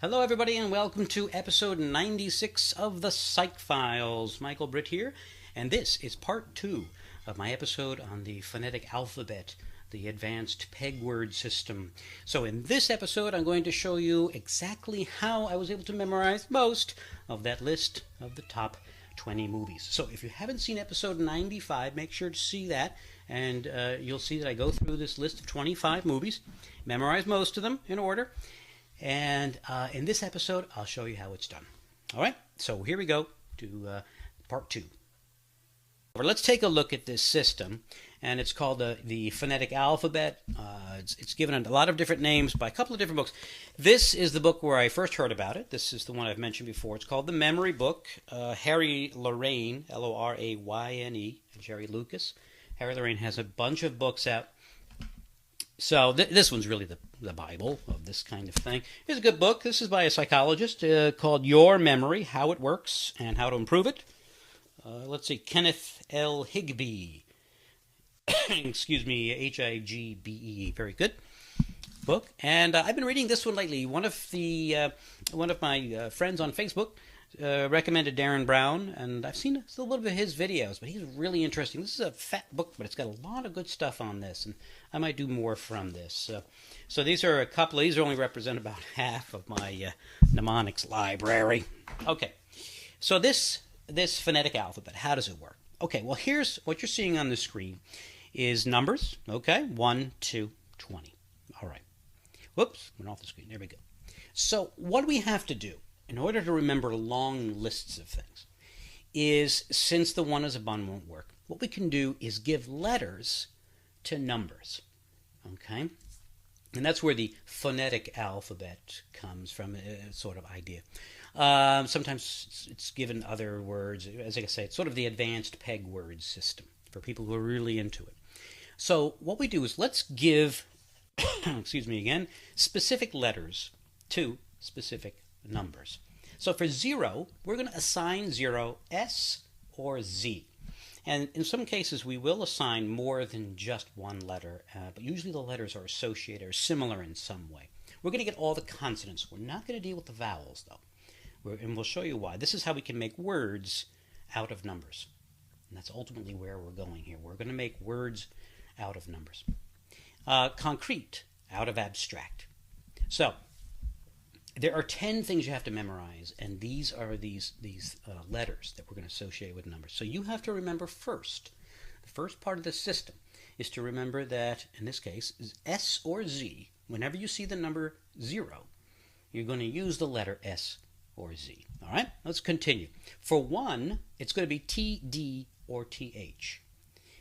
Hello, everybody, and welcome to episode 96 of the Psych Files. Michael Britt here, and this is part 2 of my episode on the phonetic alphabet, the advanced peg word system. So in this episode, I'm going to show you exactly how I was able to memorize most of that list of the top 20 movies. So if you haven't seen episode 95, make sure to see that, and you'll see that I go through this list of 25 movies, memorize most of them in order. And in this episode, I'll show you how it's done. All right, so here we go to part 2. Let's take a look at this system, and it's called the Phonetic Alphabet. It's given a lot of different names by a couple of different books. This is the book where I first heard about it. This is the one I've mentioned before. It's called The Memory Book. Harry Lorayne, Lorayne, and Jerry Lucas. Harry Lorayne has a bunch of books out. So this one's really the Bible of this kind of thing. It's a good book. This is by a psychologist called Your Memory, How It Works and How to Improve It. Let's see, Kenneth L. Higby. Excuse me, Higbe. Very good book. And I've been reading this one lately. One of my friends on Facebook recommended Darren Brown, and I've seen a little bit of his videos, but he's really interesting. This is a fat book, but it's got a lot of good stuff on this, and I might do more from this. So these are a couple. These only represent about half of my mnemonics library. Okay, so this phonetic alphabet, how does it work? Okay, well, here's what you're seeing on the screen is numbers. Okay, 1, 2, 20. All right. Whoops, went off the screen. There we go. So what do we have to do in order to remember long lists of things is, since the one is a bun won't work, what we can do is give letters to numbers. Okay? And that's where the phonetic alphabet comes from, sort of idea. Sometimes it's given other words. As I say, it's sort of the advanced peg word system for people who are really into it. So what we do is let's give, excuse me again, specific letters to specific numbers. So for 0, we're going to assign 0 S or Z. And in some cases, we will assign more than just one letter, but usually the letters are associated or similar in some way. We're going to get all the consonants. We're not going to deal with the vowels, though. And we'll show you why. This is how we can make words out of numbers. And that's ultimately where we're going here. We're going to make words out of numbers. Concrete, out of abstract. So there are 10 things you have to memorize, and these are these letters that we're going to associate with numbers. So you have to remember first. The first part of the system is to remember that, in this case, is S or Z. Whenever you see the number 0, you're going to use the letter S or Z. All right, let's continue. For 1, it's going to be T, D, or TH.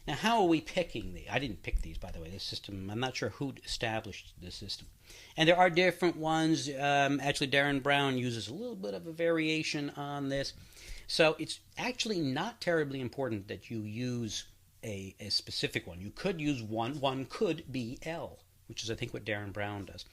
Now, how are we picking these? I didn't pick these, by the way, this system. I'm not sure who established this system. And there are different ones. Actually, Darren Brown uses a little bit of a variation on this. So it's actually not terribly important that you use a specific one. You could use one. One could be L, which is, I think, what Darren Brown does.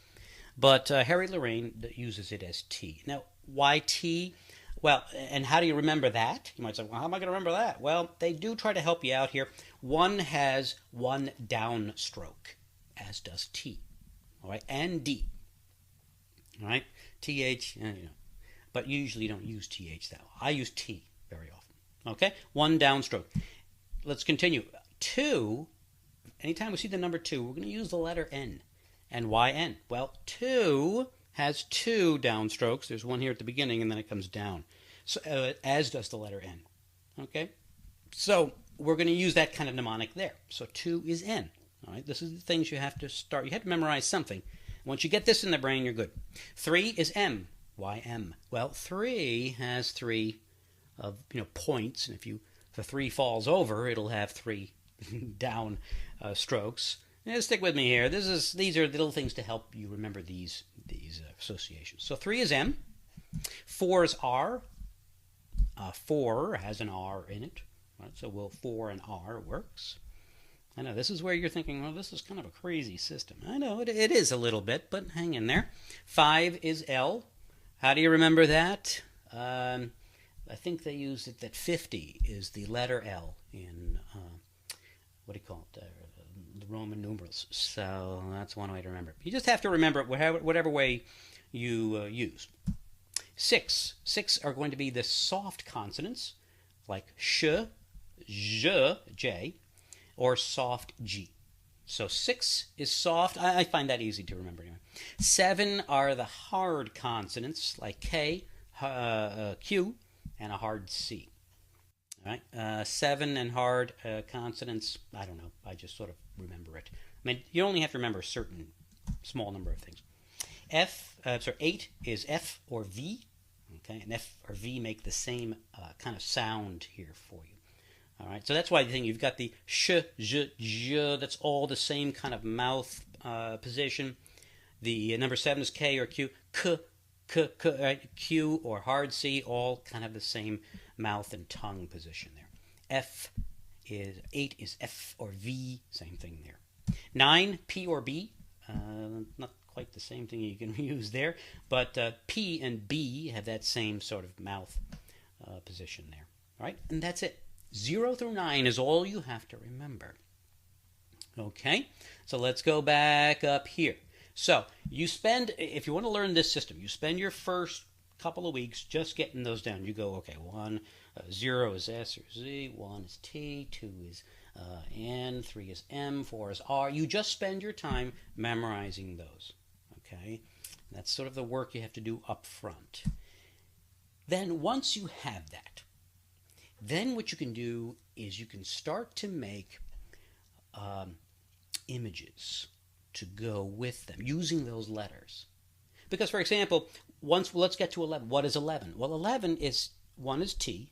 But Harry Lorayne uses it as T. Now, why T? Well, and how do you remember that? You might say, well, how am I going to remember that? Well, they do try to help you out here. One has one downstroke, as does T. All right, and D. All right, TH, but you usually don't use TH that way. I use T very often. Okay, one downstroke. Let's continue. 2, anytime we see the number 2, we're going to use the letter N. And why N? Well, 2 has 2 downstrokes. There's one here at the beginning, and then it comes down, so as does the letter N. Okay, so we're going to use that kind of mnemonic there. So 2 is N. All right, this is the things you have to start. You have to memorize something. Once you get this in the brain, you're good. 3 is M. Why M? Well, 3 has 3 of points, and if the 3 falls over, it'll have 3 down strokes. Stick with me here. These are little things to help you remember these associations. So 3 is M. 4 is R. 4 has an R in it. Right? So 4 and R works. I know this is where you're thinking, well, this is kind of a crazy system. I know it is a little bit, but hang in there. 5 is L. How do you remember that? I think they use it that 50 is the letter L in what do you call it? The Roman numerals. So that's one way to remember it. You just have to remember it whatever way you use. Six are going to be the soft consonants, like sh, j, j, or soft g. So 6 is soft. I find that easy to remember anyway. 7 are the hard consonants, like k, q, and a hard c. All right, 7 and hard consonants. I don't know. I just sort of remember it. I mean, you only have to remember a certain small number of things. 8 is F or V. Okay, and F or V make the same kind of sound here for you. All right, so that's why the thing you've got the sh, j, j. That's all the same kind of mouth position. The number 7 is K or Q, k, k, k, right? Q or hard C, all kind of the same mouth and tongue position there. 8 is F or V, same thing there. 9, P or B, not quite the same thing you can use there, but P and B have that same sort of mouth position there. All right, and that's it. 0 through 9 is all you have to remember. Okay, so let's go back up here. So you spend, if you want to learn this system, you spend your first couple of weeks just getting those down. You go, okay, 0 is S or Z, 1 is T, 2 is N, 3 is M, 4 is R. You just spend your time memorizing those. Okay, that's sort of the work you have to do up front. Then once you have that, then what you can do is you can start to make images to go with them using those letters. Because, for example, let's get to 11. What is 11? Well, 11 is, 1 is T,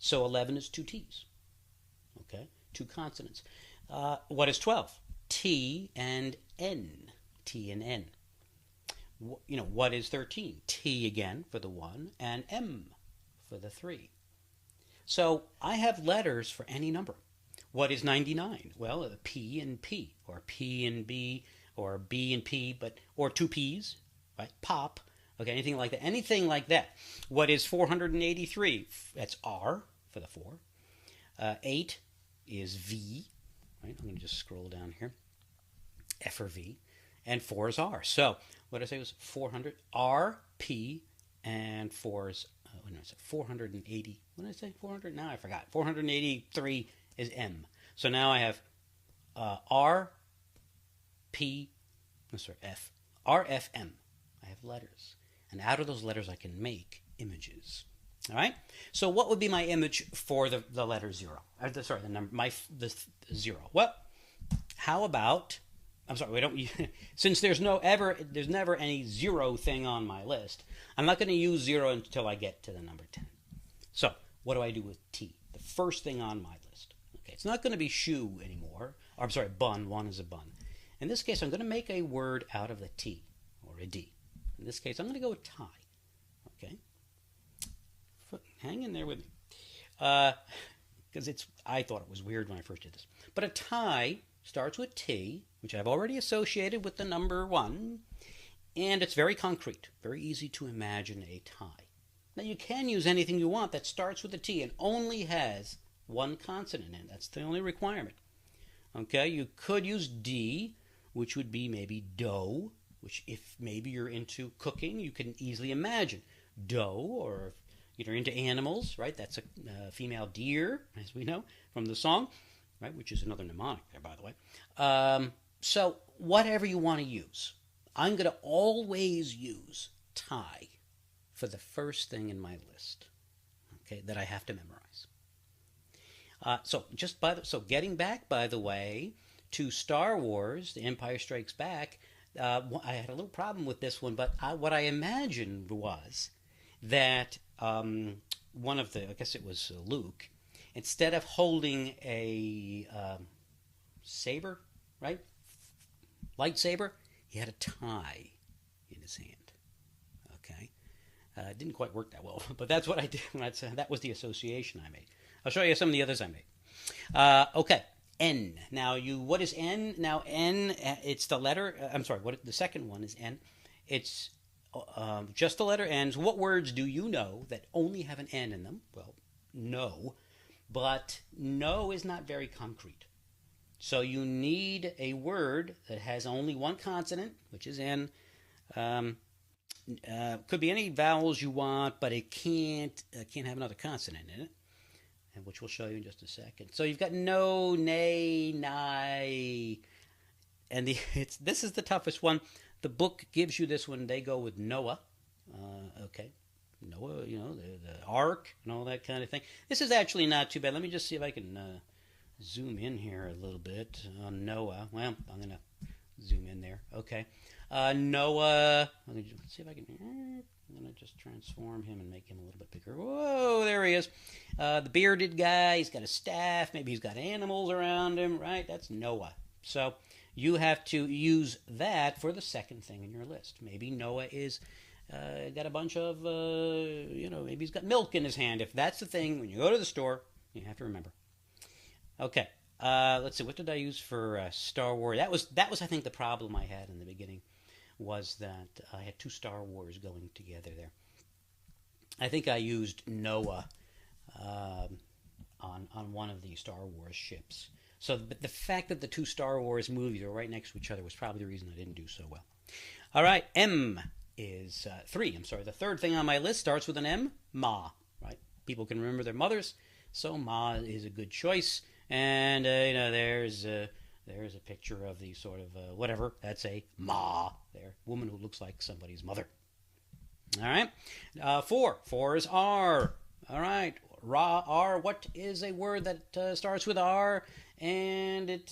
so 11 is 2 T's. Okay, 2 consonants. What is 12? T and N. T and N. What is 13? T again for the 1 and M for the 3. So I have letters for any number. What is 99? Well, P and P, or P and B, or B and P, or 2 P's, right? Pop, okay, anything like that. Anything like that. What is 483? That's R for the 4. 8 is V, right? I'm going to just scroll down here. F or V. And 4 is R. So what did I say was 400? R, P, and 4 is 480. What did I say? 400? Now I forgot. 483 is M. So now I have R, P, F. R, F, M. I have letters. And out of those letters I can make images. All right? So what would be my image for the letter 0? The number, the 0. Well, how about... I'm sorry, we don't. Since there's never any 0 thing on my list, I'm not going to use 0 until I get to the number 10. So what do I do with T? The first thing on my list. Okay, it's not going to be shoe anymore. Or, I'm sorry, bun. 1 is a bun. In this case, I'm going to make a word out of a T or a D. In this case, I'm going to go with tie. Okay, hang in there with me, because I thought it was weird when I first did this. But a tie starts with T, which I've already associated with the number 1, and it's very concrete, very easy to imagine a tie. Now you can use anything you want that starts with a T and only has 1 consonant in it. That's the only requirement. Okay, you could use D, which would be maybe dough, which if maybe you're into cooking, you can easily imagine dough, or if you're into animals, right? That's a female deer, as we know from the song. Right, which is another mnemonic there, by the way. So whatever you want to use, I'm going to always use tie for the first thing in my list, okay, that I have to memorize. So getting back, by the way, to Star Wars: The Empire Strikes Back, I had a little problem with this one, but what I imagined was that one of the, I guess it was Luke, instead of holding a saber, right, lightsaber, he had a tie in his hand. Okay, it didn't quite work that well, but that's what I did. That was the association I made. I'll show you some of the others I made. Okay, N. Now, what is N? Now, N, it's the letter. I'm sorry. The second one is N. It's just the letter N. So what words do you know that only have an N in them? Well, no. But no is not very concrete. So you need a word that has only 1 consonant, which is N, could be any vowels you want, but it can't have another consonant in it, and which we'll show you in just a second. So you've got no, nay, nigh, and this is the toughest one. The book gives you this one. They go with Noah. Okay, Noah, the ark and all that kind of thing. This is actually not too bad. Let me just see if I can zoom in here a little bit on Noah. Well, I'm going to zoom in there. Okay. Noah. Let's see if I can. I'm going to just transform him and make him a little bit bigger. Whoa, there he is. The bearded guy. He's got a staff. Maybe he's got animals around him, right? That's Noah. So you have to use that for the second thing in your list. Maybe Noah is got a bunch of, maybe he's got milk in his hand. If that's the thing, when you go to the store, you have to remember. Okay, let's see. What did I use for Star Wars? That was I think the problem I had in the beginning, was that I had two Star Wars going together there. I think I used Noah on one of the Star Wars ships. So the fact that the two Star Wars movies are right next to each other was probably the reason I didn't do so well. All right, M is 3. I'm sorry. The third thing on my list starts with an M. Ma. Right? People can remember their mothers, so Ma is a good choice. And there's a picture of the sort of whatever. That's a Ma there, woman who looks like somebody's mother. All right. 4. 4 is R. All right. R. What is a word that starts with R and it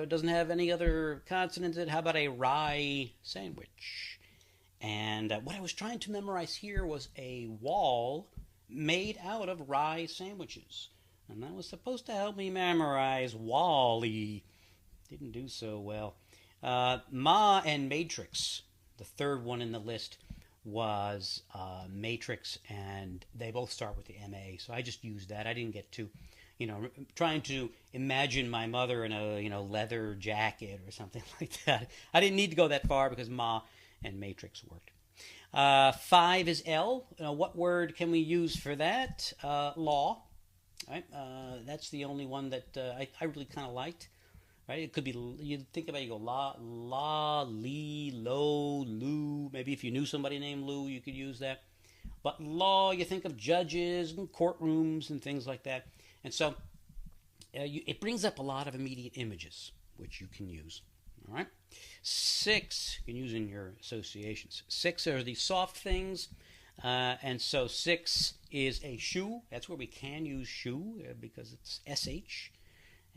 doesn't have any other consonants in it? How about a rye sandwich? And what I was trying to memorize here was a wall made out of rye sandwiches. And that was supposed to help me memorize Wally. Didn't do so well. Ma and Matrix. The third one in the list was Matrix, and they both start with the M-A. So I just used that. I didn't get to, trying to imagine my mother in a, leather jacket or something like that. I didn't need to go that far because Ma and Matrix worked. 5 is L. What word can we use for that? Law. Right? That's the only one that I really kind of liked. Right? It could be, you think about it, you go la, lee, lo, lu. Maybe if you knew somebody named Lou, you could use that. But law, you think of judges and courtrooms and things like that. And so it brings up a lot of immediate images, which you can use. All right? 6, you can use in your associations. 6 are the soft things. And so 6 is a shoe. That's where we can use shoe because it's SH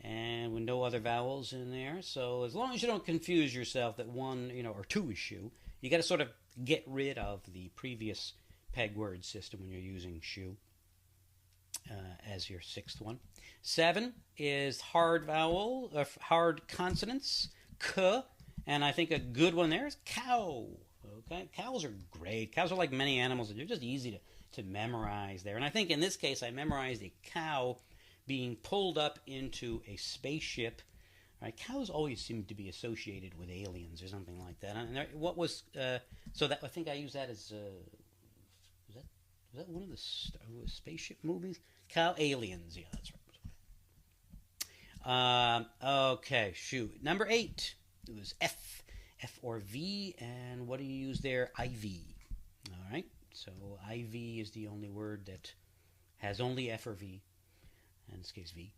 and with no other vowels in there. So as long as you don't confuse yourself that 1, or 2 is shoe, you got to sort of get rid of the previous peg word system when you're using shoe as your 6th one. 7 is hard vowel, hard consonants, k, and I think a good one there is cow. Okay, cows are great. Cows are like many animals, and they're just easy to memorize there. And I think in this case, I memorized a cow being pulled up into a spaceship. Right? Cows always seem to be associated with aliens or something like that. And what was so that I think I used that as was that one of the spaceship movies? Cow aliens. Yeah, that's right. Okay, shoot. Number 8. It was F. F or V, and what do you use there? IV. All right, so IV is the only word that has only F or V, in this case V,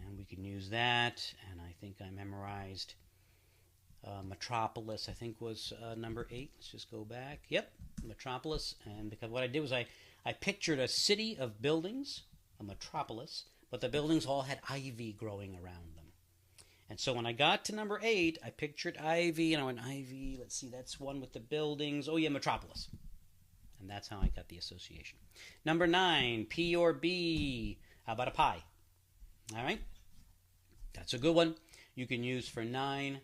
and we can use that, and I think I memorized Metropolis, I think was number 8. Let's just go back. Yep, Metropolis, and because what I did was I pictured a city of buildings, a metropolis, but the buildings all had ivy growing around them. And so when I got to number 8, I pictured Ivy, an Ivy, let's see, that's one with the buildings. Oh yeah, Metropolis. And that's how I got the association. Number 9, P or B. How about a pie? All right. That's a good one. You can use for 9.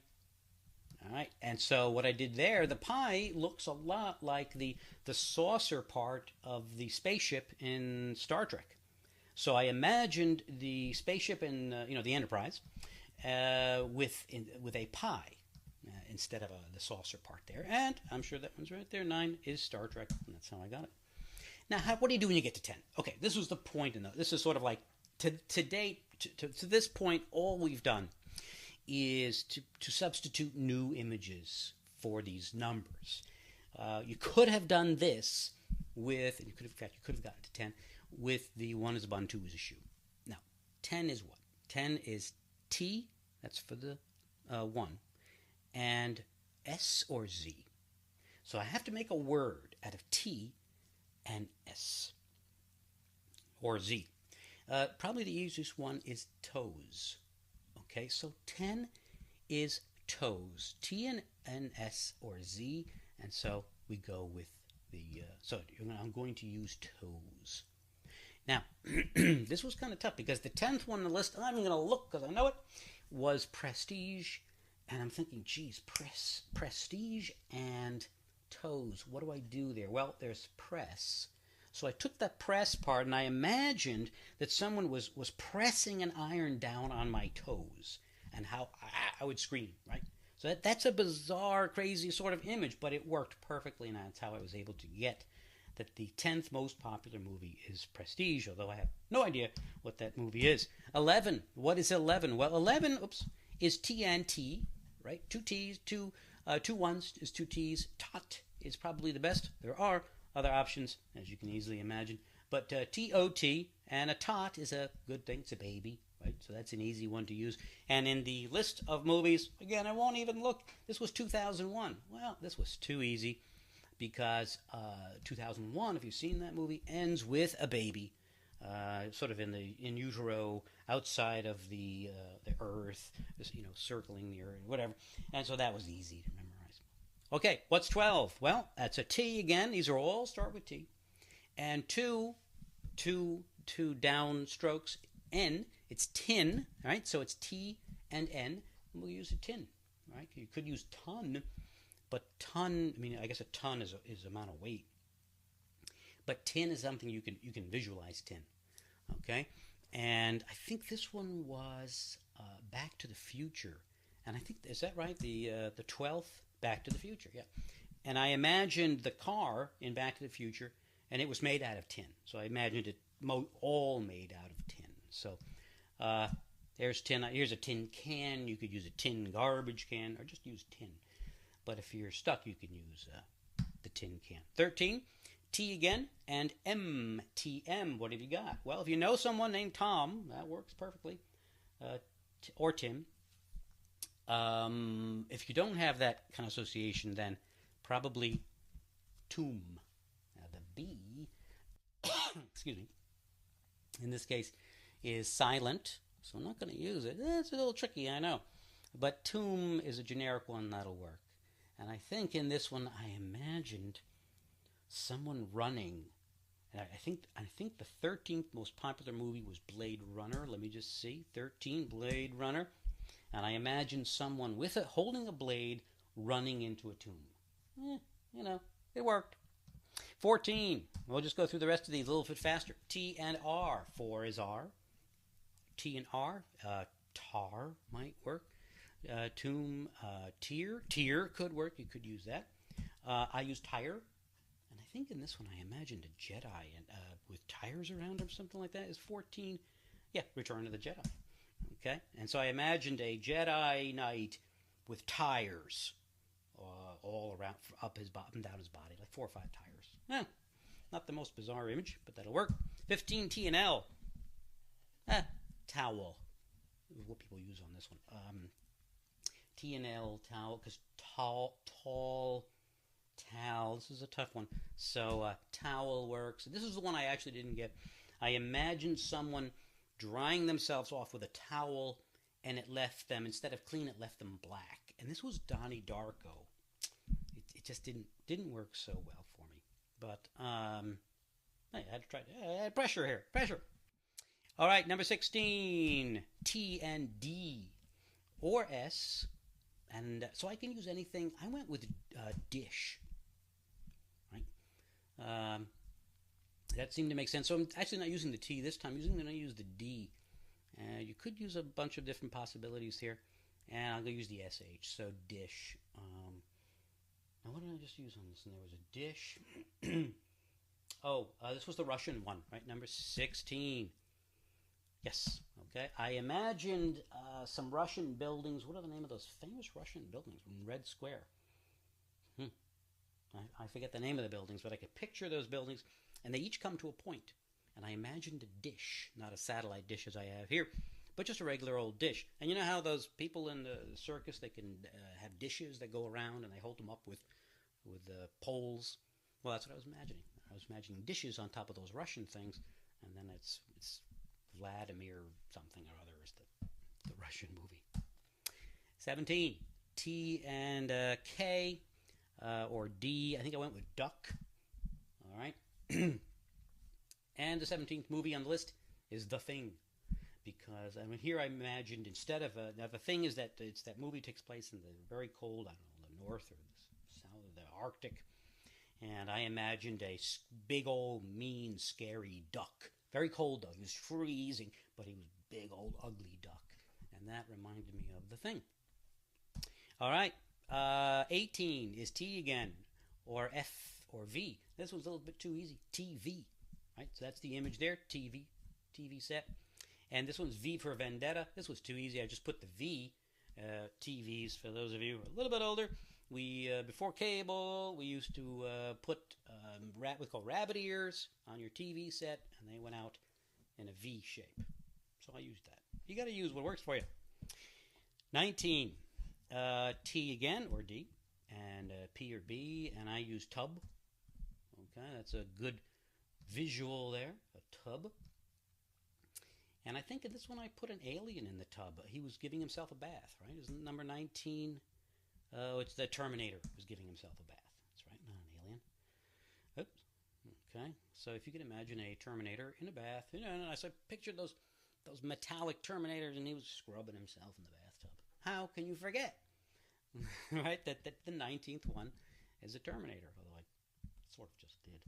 All right. And so what I did there, the pie looks a lot like the saucer part of the spaceship in Star Trek. So I imagined the spaceship in, the Enterprise, with a pie instead of the saucer part there. And I'm sure that one's right there. 9 is Star Trek, and that's how I got it. Now, what do you do when you get to 10? Okay, this was the point. This is sort of like, to date, to this point, all we've done is to substitute new images for these numbers. You could have done this with, and you could have gotten to 10 with the 1 is a bun, 2 is a shoe. Now, 10 is what? 10 is T, that's for the 1, and S or Z. So I have to make a word out of T and S or Z. Probably the easiest one is toes. Okay, so 10 is toes. T and S or Z, and so we go with the, I'm going to use toes. Now, this was kind of tough because the 10th one on the list, I'm going to look because I know it, was prestige. And I'm thinking, geez, prestige and toes. What do I do there? Well, there's press. So I took that press part and I imagined that someone was pressing an iron down on my toes and how I would scream, right? So that's a bizarre, crazy sort of image, but it worked perfectly, and that's how I was able to get that the 10th most popular movie is Prestige, although I have no idea what that movie is. 11. What is 11? Well, 11, is T and T, right? 2 T's, 2 ones is 2 T's. Tot is probably the best. There are other options, as you can easily imagine. But T-O-T, and a tot is a good thing. It's a baby, right? So that's an easy one to use. And in the list of movies, again, I won't even look. This was 2001. Well, this was too easy because 2001, if you've seen that movie, ends with a baby. Sort of in utero, outside of the earth, circling the earth, whatever. And so that was easy to memorize. Okay, what's 12? Well, that's a T again. These are all start with T. And two down strokes. N, it's tin, right? So it's T and N. And we'll use a tin, right? You could use ton, but ton, I guess a ton is amount of weight. But tin is something you can visualize tin. Okay, and I think this one was Back to the Future, and I think, is that right? The 12th Back to the Future, yeah. And I imagined the car in Back to the Future, and it was made out of tin. So I imagined it all made out of tin. So there's tin. Here's a tin can. You could use a tin garbage can, or just use tin. But if you're stuck, you can use the tin can. 13. T again, and M, T-M, what have you got? Well, if you know someone named Tom, that works perfectly, or Tim. If you don't have that kind of association, then probably tomb. Now, the B, excuse me, in this case, is silent, so I'm not going to use it. It's a little tricky, I know. But tomb is a generic one that'll work. And I think in this one, I imagined someone running. And I think the 13th most popular movie was Blade Runner. Let me just see. 13, Blade Runner. And I imagined someone holding a blade running into a tomb. It worked. 14. We'll just go through the rest of these a little bit faster. T and R. 4 is R. T and R. Tar might work. Tomb, tear. Tear could work. You could use that. I use tire. And I think in this one I imagined a Jedi with tires around him, something like that. Is 14? Yeah, Return of the Jedi. Okay, and so I imagined a Jedi Knight with tires all around, up and down his body, like 4 or 5 tires. Not the most bizarre image, but that'll work. 15, T and L. Towel. What people use on this one. T and L, towel, because tall. Towel. This is a tough one. So towel works. This is the one I actually didn't get. I imagined someone drying themselves off with a towel, and it left them, instead of clean, it left them black. And this was Donnie Darko. It just didn't work so well for me. But I had to try. I had pressure here. Pressure. All right, number 16. T and D or S. And so I can use anything. I went with dish. Right? That seemed to make sense. So I'm actually not using the T this time. I'm going to use the D. You could use a bunch of different possibilities here. And I'm going to use the SH. So dish. Now what did I just use on this? And there was a dish. This was the Russian one, right? Number 16. Yes. Okay. I imagined some Russian buildings. What are the name of those famous Russian buildings in Red Square? I forget the name of the buildings, but I could picture those buildings, and they each come to a point. And I imagined a dish, not a satellite dish as I have here, but just a regular old dish. And you know how those people in the circus, they can have dishes that go around and they hold them up with poles? Well, that's what I was imagining. I was imagining dishes on top of those Russian things, and then it's Vladimir something or other is the Russian movie. 17, T and K or D. I think I went with duck. All right. And the 17th movie on the list is The Thing. Because here I imagined instead of now the thing is that that movie takes place in the very cold, I don't know, the north or the south of the Arctic. And I imagined a big old mean scary duck. Very cold duck. He was freezing, but he was big old ugly duck. And that reminded me of The Thing. All right. 18 is T again, or F or V. This one's a little bit too easy. TV. Right? So that's the image there. TV set. And this one's V for Vendetta. This was too easy. I just put the V. TVs, for those of you who are a little bit older. We before cable, we used to put we call rabbit ears on your TV set, and they went out in a V shape. So I used that. You got to use what works for you. 19, T again, or D, and P or B, and I use tub. Okay, that's a good visual there, a tub. And I think in this one I put an alien in the tub. He was giving himself a bath, right? Isn't number 19? Oh, it's the Terminator who's giving himself a bath. That's right, not an alien. Oops. Okay, so if you can imagine a Terminator in a bath, and I pictured those metallic Terminators, and he was scrubbing himself in the bathtub. How can you forget? Right, that the 19th one is a Terminator, although I sort of just did.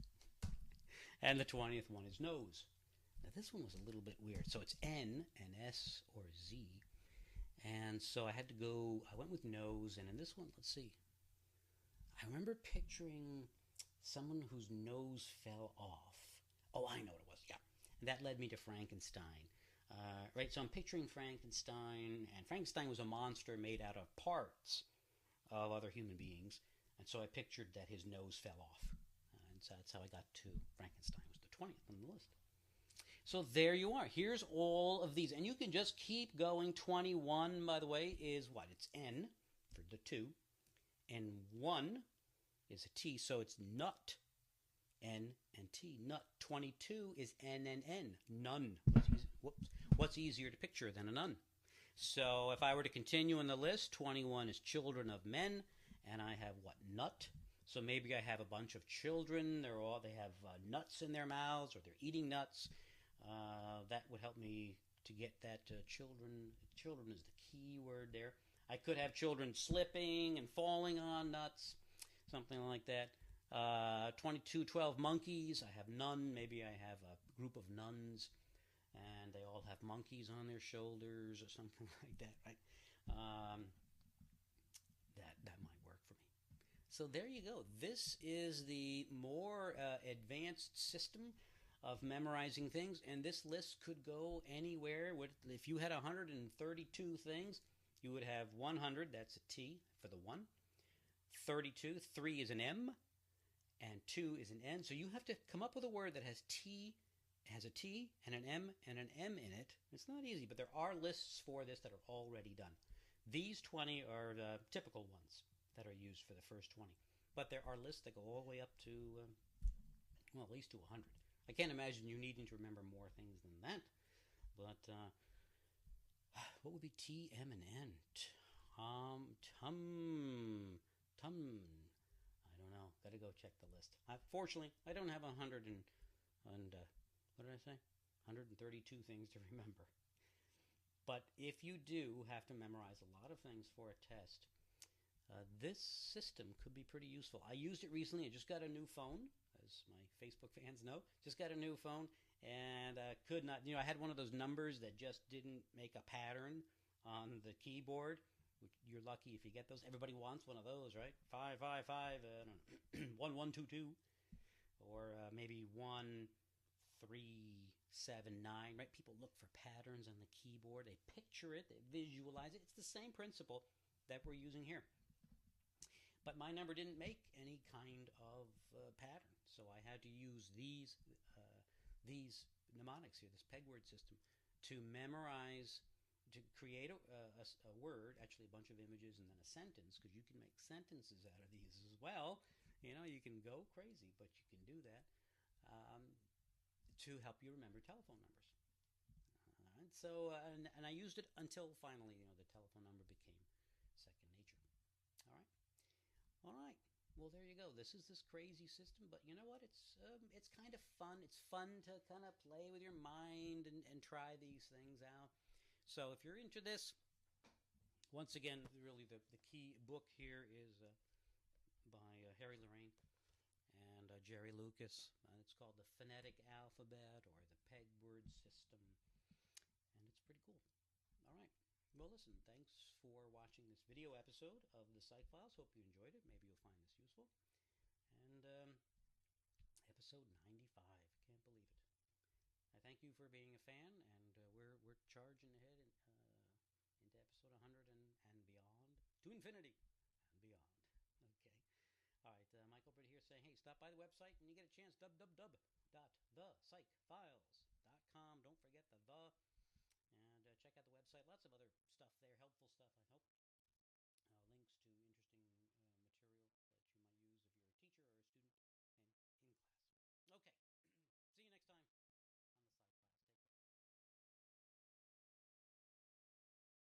And the 20th one is nose. Now this one was a little bit weird. So it's N and S or Z. And so I went with nose. And in this one, let's see. I remember picturing someone whose nose fell off. Oh, I know what it was. Yeah. And that led me to Frankenstein. Right, so I'm picturing Frankenstein. And Frankenstein was a monster made out of parts of other human beings. And so I pictured that his nose fell off. And so that's how I got to Frankenstein. It was the 20th on the list. So there you are. Here's all of these. And you can just keep going. 21, by the way, is what? It's N for the 2. And 1 is a T, so it's nut. N and T. Nut. 22 is N and N. None. What's easier to picture than a nun? So if I were to continue in the list, 21 is children of men. And I have what? Nut. So maybe I have a bunch of children. They have nuts in their mouths, or they're eating nuts. That would help me to get that children. Children is the key word there. I could have children slipping and falling on nuts, something like that. 22, 12 monkeys. I have none. Maybe I have a group of nuns, and they all have monkeys on their shoulders or something like that, right? That might work for me. So there you go. This is the more advanced system of memorizing things, and this list could go anywhere. If you had 132 things, you would have 100, that's a T for the 1, 32, 3 is an M, and 2 is an N. So you have to come up with a word that has a T and an M in it. It's not easy, but there are lists for this that are already done. These 20 are the typical ones that are used for the first 20. But there are lists that go all the way up to, at least to 100. I can't imagine you needing to remember more things than that. But what would be T, M, and N? Tum. I don't know. Got to go check the list. Fortunately, I don't have 100 and what did I say? 132 things to remember. But if you do have to memorize a lot of things for a test, this system could be pretty useful. I used it recently. I just got a new phone, as my Facebook fans know. Just got a new phone, and could not, I had one of those numbers that just didn't make a pattern on the keyboard. You're lucky if you get those. Everybody wants one of those, right? 555, 1122, or maybe 1379, right? People look for patterns on the keyboard. They picture it, they visualize it. It's the same principle that we're using here. But my number didn't make any kind of pattern, so I had to use these mnemonics here, this peg word system, to memorize, to create a word, actually a bunch of images, and then a sentence, because you can make sentences out of these as well. You can go crazy, but you can do that, to help you remember telephone numbers. All right, so and I used it until finally, the telephone number became second nature. All right. All right. Well, there you go. This is this crazy system, but you know what? It's kind of fun. It's fun to kind of play with your mind and try these things out. So if you're into this, once again, really the key book here is by Harry Lorayne and Jerry Lucas. It's called the Phonetic Alphabet or the Peg Word System, and it's pretty cool. All right. Well, listen, thanks for watching this video episode of the Psych Files. Hope you enjoyed it. Maybe you'll find this useful. And episode 95. Can't believe it. I thank you for being a fan, and we're charging ahead into episode 100 and beyond. To infinity and beyond. Okay. All right, Michael Britt here saying, hey, stop by the website and you get a chance, www.thepsychfiles.com. Don't forget the. And check out the website. Lots of other stuff there, helpful stuff, I hope.